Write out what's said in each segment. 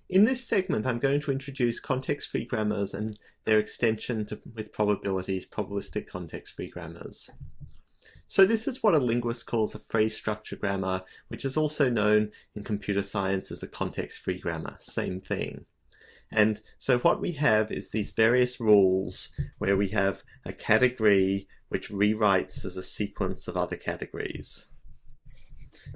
In this segment, I'm going to introduce context-free grammars and their extension with probabilities, probabilistic context-free grammars. So this is what a linguist calls a phrase structure grammar, which is also known in computer science as a context-free grammar, same thing. And so what we have is these various rules where we have a category which rewrites as a sequence of other categories.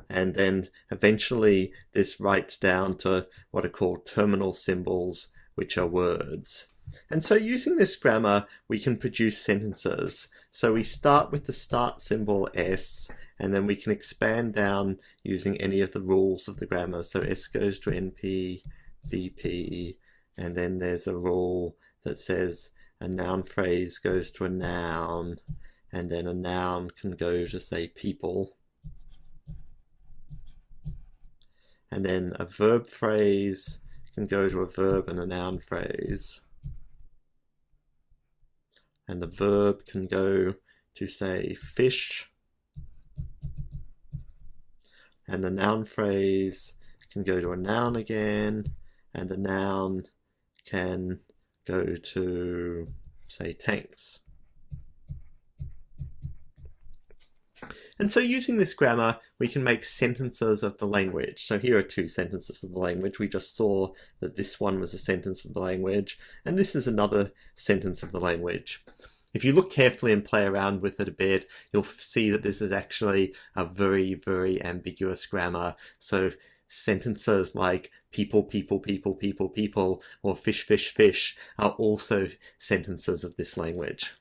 And then eventually this writes down to what are called terminal symbols, which are words. And so using this grammar, we can produce sentences. So we start with the start symbol S, and then we can expand down using any of the rules of the grammar. So S goes to NP, VP, and then there's a rule that says a noun phrase goes to a noun, and then a noun can go to, say, people. And then a verb phrase can go to a verb and a noun phrase. And the verb can go to, say, fish. And the noun phrase can go to a noun again. And the noun can go to, say, tanks. And so using this grammar, we can make sentences of the language. So here are two sentences of the language. We just saw that this one was a sentence of the language, and this is another sentence of the language. If you look carefully and play around with it a bit, you'll see that this is actually a very, very ambiguous grammar. So sentences like people, people, people, people, people, or fish, fish, fish are also sentences of this language.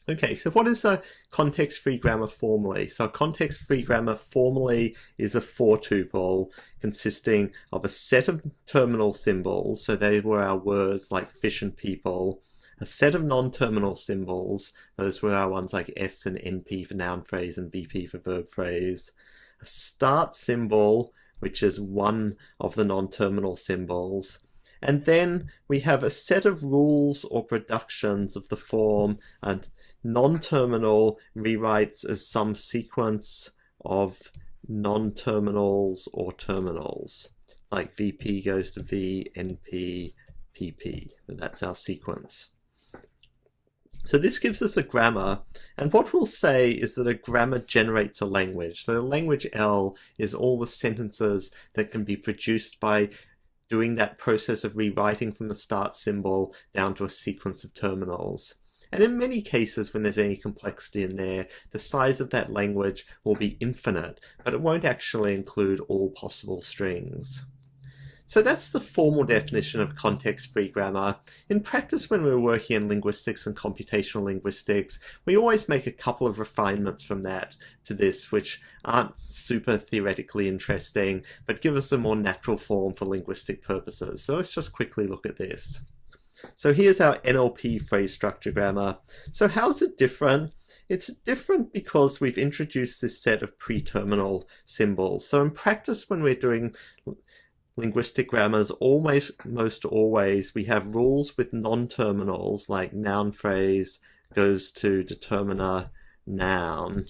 Okay, so what is a context-free grammar formally? So a context-free grammar formally is a for-tuple consisting of a set of terminal symbols, so they were our words like fish and people, a set of non-terminal symbols, those were our ones like S and NP for noun phrase and VP for verb phrase, a start symbol, which is one of the non-terminal symbols, and then we have a set of rules or productions of the form and non-terminal rewrites as some sequence of non-terminals or terminals, like VP goes to V, NP, PP, and that's our sequence. So this gives us a grammar, and what we'll say is that a grammar generates a language. So the language L is all the sentences that can be produced by doing that process of rewriting from the start symbol down to a sequence of terminals. And in many cases, when there's any complexity in there, the size of that language will be infinite, but it won't actually include all possible strings. So that's the formal definition of context-free grammar. In practice, when we're working in linguistics and computational linguistics, we always make a couple of refinements from that to this, which aren't super theoretically interesting, but give us a more natural form for linguistic purposes. So let's just quickly look at this. So here's our NLP phrase structure grammar. So how's it different? It's different because we've introduced this set of pre-terminal symbols. So in practice, when we're doing linguistic grammars, most always we have rules with non-terminals, like noun phrase goes to determiner noun.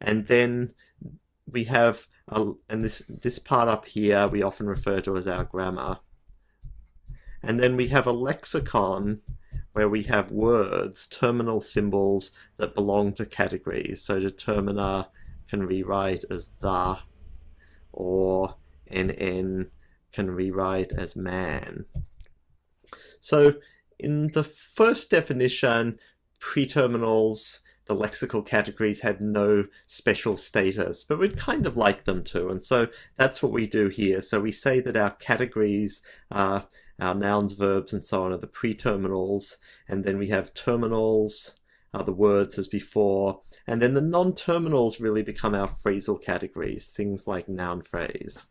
And then we have, and this part up here we often refer to as our grammar. And then we have a lexicon where we have words, terminal symbols that belong to categories. So determiner can rewrite as the, or NN can rewrite as man. So in the first definition, preterminals, the lexical categories have no special status, but we'd kind of like them to. And so that's what we do here. So we say that our categories are our nouns, verbs, and so on are the preterminals, and then we have terminals, the words as before, and then the non-terminals really become our phrasal categories, things like noun phrase.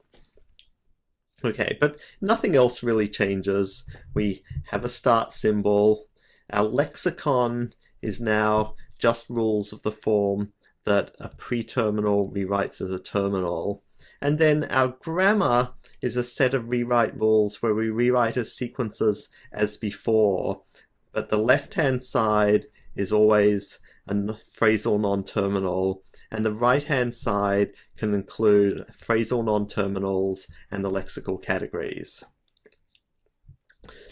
Okay, but nothing else really changes. We have a start symbol. Our lexicon is now just rules of the form that a preterminal rewrites as a terminal. And then our grammar is a set of rewrite rules where we rewrite as sequences as before, but the left-hand side is always a phrasal non-terminal, and the right-hand side can include phrasal non-terminals and the lexical categories.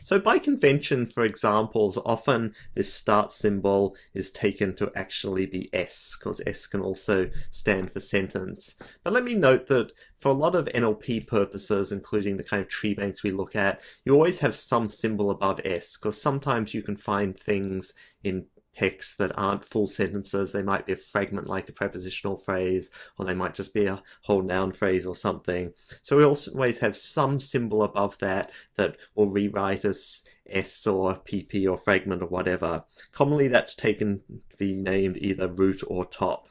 So by convention, for examples, often this start symbol is taken to actually be S, because S can also stand for sentence. But let me note that for a lot of NLP purposes, including the kind of tree banks we look at, you always have some symbol above S, because sometimes you can find things in text that aren't full sentences. They might be a fragment like a prepositional phrase, or they might just be a whole noun phrase or something. So we always have some symbol above that that will rewrite as S or PP or fragment or whatever. Commonly that's taken to be named either root or top.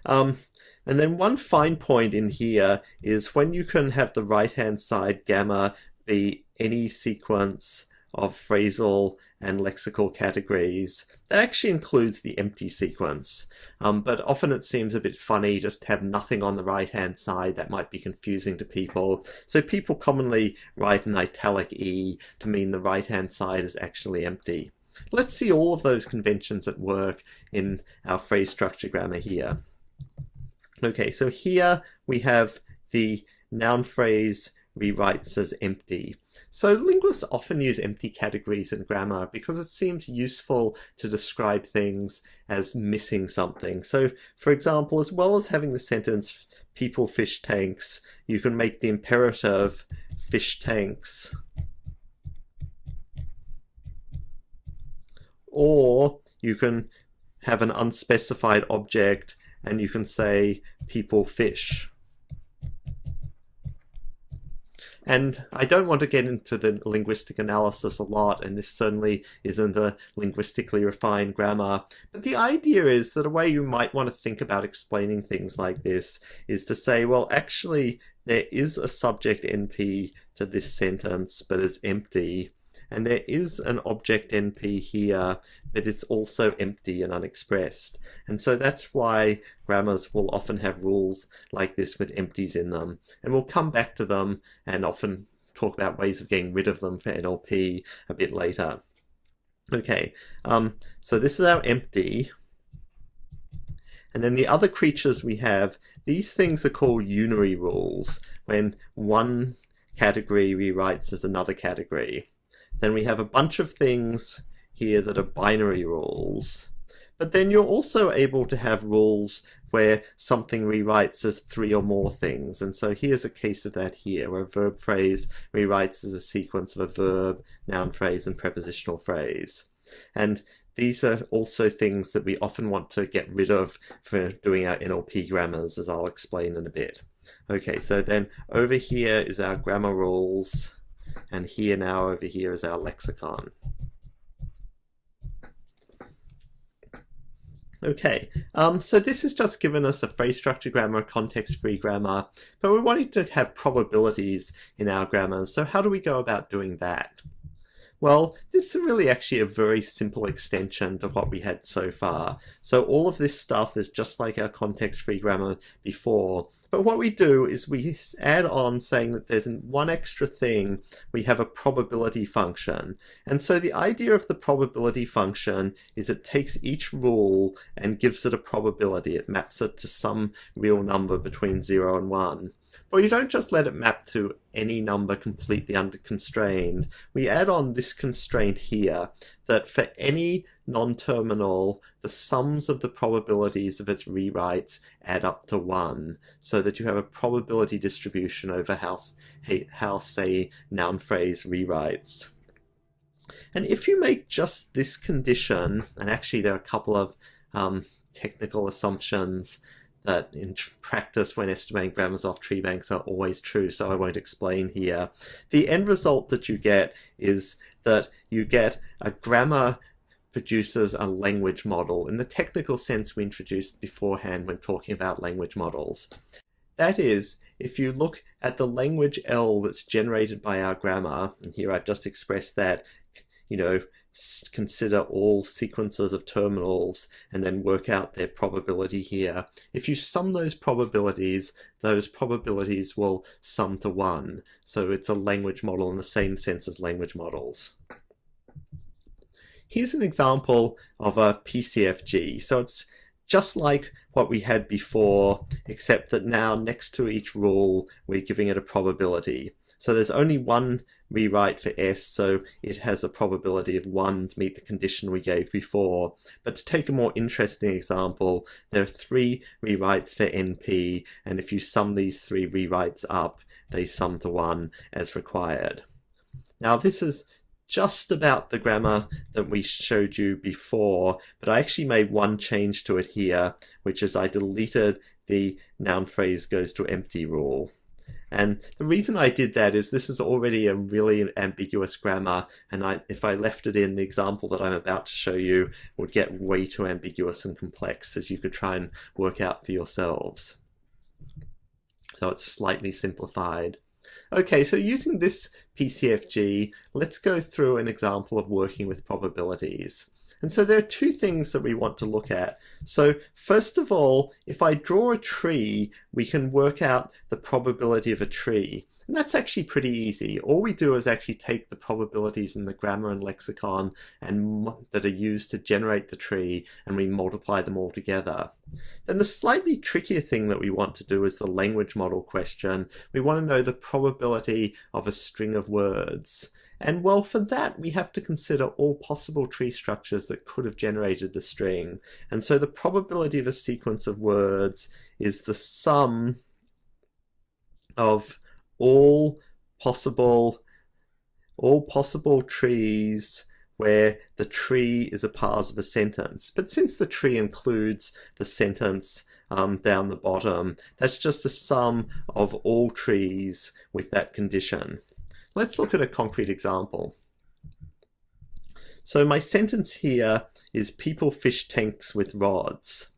And then one fine point in here is when you can have the right-hand side gamma be any sequence of phrasal and lexical categories, that actually includes the empty sequence. But often it seems a bit funny just to have nothing on the right-hand side. That might be confusing to people. So people commonly write an italic E to mean the right-hand side is actually empty. Let's see all of those conventions at work in our phrase structure grammar here. Okay, so here we have the noun phrase rewrites as empty. So linguists often use empty categories in grammar because it seems useful to describe things as missing something. So for example, as well as having the sentence people fish tanks, you can make the imperative fish tanks. Or you can have an unspecified object and you can say people fish. And I don't want to get into the linguistic analysis a lot, and this certainly isn't a linguistically refined grammar, but the idea is that a way you might want to think about explaining things like this is to say, well, actually, there is a subject NP to this sentence, but it's empty. And there is an object NP here, but it's also empty and unexpressed. And so that's why grammars will often have rules like this with empties in them. And we'll come back to them and often talk about ways of getting rid of them for NLP a bit later. Okay, so this is our empty. And then the other creatures we have, these things are called unary rules, when one category rewrites as another category. Then we have a bunch of things here that are binary rules. But then you're also able to have rules where something rewrites as three or more things. And so here's a case of that here, where a verb phrase rewrites as a sequence of a verb, noun phrase, and prepositional phrase. And these are also things that we often want to get rid of for doing our NLP grammars, as I'll explain in a bit. Okay, so then over here is our grammar rules. And here now over here is our lexicon. Okay, so this has just given us a phrase structure grammar, context-free grammar, but we're wanting to have probabilities in our grammars. So how do we go about doing that? Well, this is really actually a very simple extension to what we had so far. So all of this stuff is just like our context-free grammar before. But what we do is we add on saying that there's one extra thing. We have a probability function. And so the idea of the probability function is it takes each rule and gives it a probability. It maps it to some real number between 0 and 1. But you don't just let it map to any number completely unconstrained. We add on this constraint here that for any non-terminal, the sums of the probabilities of its rewrites add up to 1, so that you have a probability distribution over how say, noun phrase rewrites. And if you make just this condition, and actually there are a couple of technical assumptions that in practice when estimating grammars off tree banks are always true, so I won't explain here. The end result that you get is that you get a grammar produces a language model in the technical sense we introduced beforehand when talking about language models. That is, if you look at the language L that's generated by our grammar, and here I've just expressed that, consider all sequences of terminals and then work out their probability here. If you sum those probabilities will sum to 1. So it's a language model in the same sense as language models. Here's an example of a PCFG. So it's just like what we had before, except that now next to each rule, we're giving it a probability. So there's only one rewrite for S, so it has a probability of 1 to meet the condition we gave before. But to take a more interesting example, there are 3 rewrites for NP, and if you sum these 3 rewrites up, they sum to 1 as required. Now this is just about the grammar that we showed you before, but I actually made one change to it here, which is I deleted the noun phrase goes to empty rule. And the reason I did that is this is already a really ambiguous grammar, and if I left it in, the example that I'm about to show you would get way too ambiguous and complex, as you could try and work out for yourselves. So it's slightly simplified. Okay, so using this PCFG, let's go through an example of working with probabilities. And so there are 2 things that we want to look at. So first of all, if I draw a tree, we can work out the probability of a tree. And that's actually pretty easy. All we do is actually take the probabilities in the grammar and lexicon that are used to generate the tree, and we multiply them all together. Then the slightly trickier thing that we want to do is the language model question. We want to know the probability of a string of words. And well, for that, we have to consider all possible tree structures that could have generated the string. And so the probability of a sequence of words is the sum of all possible trees where the tree is a parse of a sentence. But since the tree includes the sentence down the bottom, that's just the sum of all trees with that condition. Let's look at a concrete example. So my sentence here is people fish tanks with rods.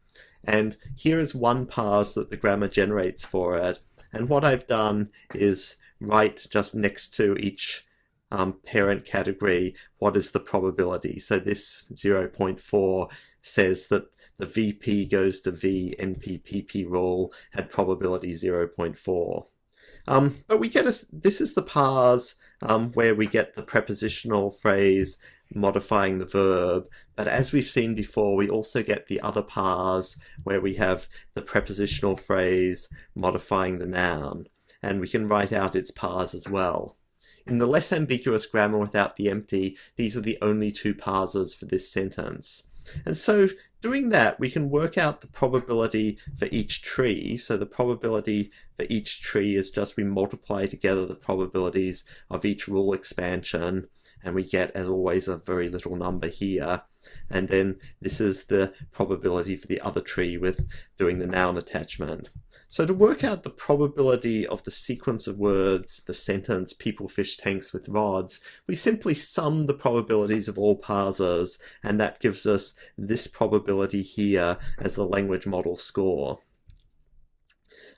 And here is one parse that the grammar generates for it. And what I've done is write just next to each parent category what is the probability. So this 0.4 says that the VP goes to V NP PP rule had probability 0.4. But we get this is the parse where we get the prepositional phrase modifying the verb, but as we've seen before, we also get the other parse where we have the prepositional phrase modifying the noun, and we can write out its parse as well. In the less ambiguous grammar without the empty, these are the only 2 parses for this sentence. And so doing that, we can work out the probability for each tree. So the probability for each tree is just we multiply together the probabilities of each rule expansion, and we get, as always, a very little number here. And then this is the probability for the other tree with doing the noun attachment. So to work out the probability of the sequence of words, the sentence, people fish tanks with rods, we simply sum the probabilities of all parses, and that gives us this probability here as the language model score.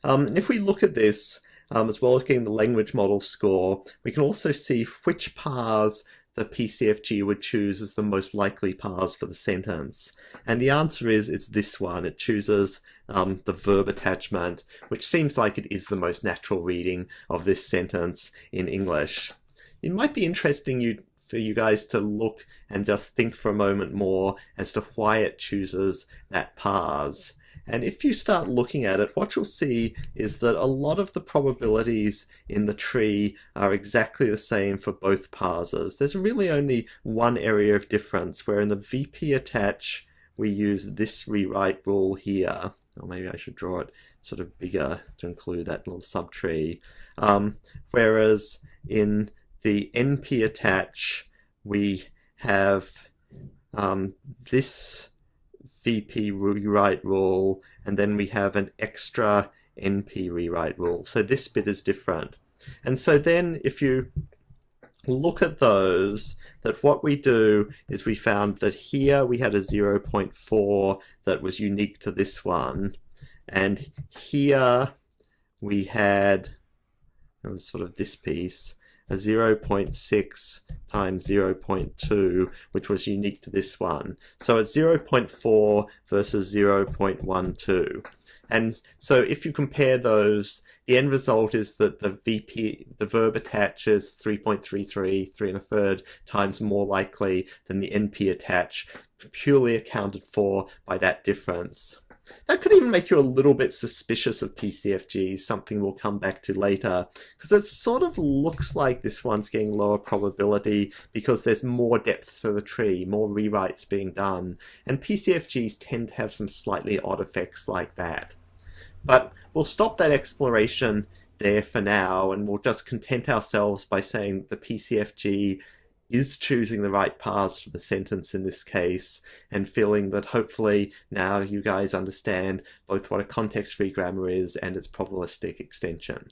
And if we look at this, as well as getting the language model score, we can also see which parse the PCFG would choose as the most likely parse for the sentence. And the answer is it's this one. It chooses the verb attachment, which seems like it is the most natural reading of this sentence in English. It might be interesting for you guys to look and just think for a moment more as to why it chooses that parse. And if you start looking at it, what you'll see is that a lot of the probabilities in the tree are exactly the same for both parses. There's really only one area of difference, where in the VP attach, we use this rewrite rule here. Or maybe I should draw it sort of bigger to include that little subtree. Whereas in the NP attach, we have this VP rewrite rule, and then we have an extra NP rewrite rule. So this bit is different. And so then if you look at those, that what we do is we found that here we had a 0.4 that was unique to this one, and here we had, it was sort of this piece, a 0.6 times 0.2, which was unique to this one. So it's 0.4 versus 0.12. And so if you compare those, the end result is that the verb attach is 3.33, 3 1/3 times more likely than the NP attach, purely accounted for by that difference. That could even make you a little bit suspicious of PCFGs, something we'll come back to later, because it sort of looks like this one's getting lower probability because there's more depth to the tree, more rewrites being done, and PCFGs tend to have some slightly odd effects like that. But we'll stop that exploration there for now, and we'll just content ourselves by saying the PCFG is choosing the right paths for the sentence in this case, and feeling that hopefully now you guys understand both what a context-free grammar is and its probabilistic extension.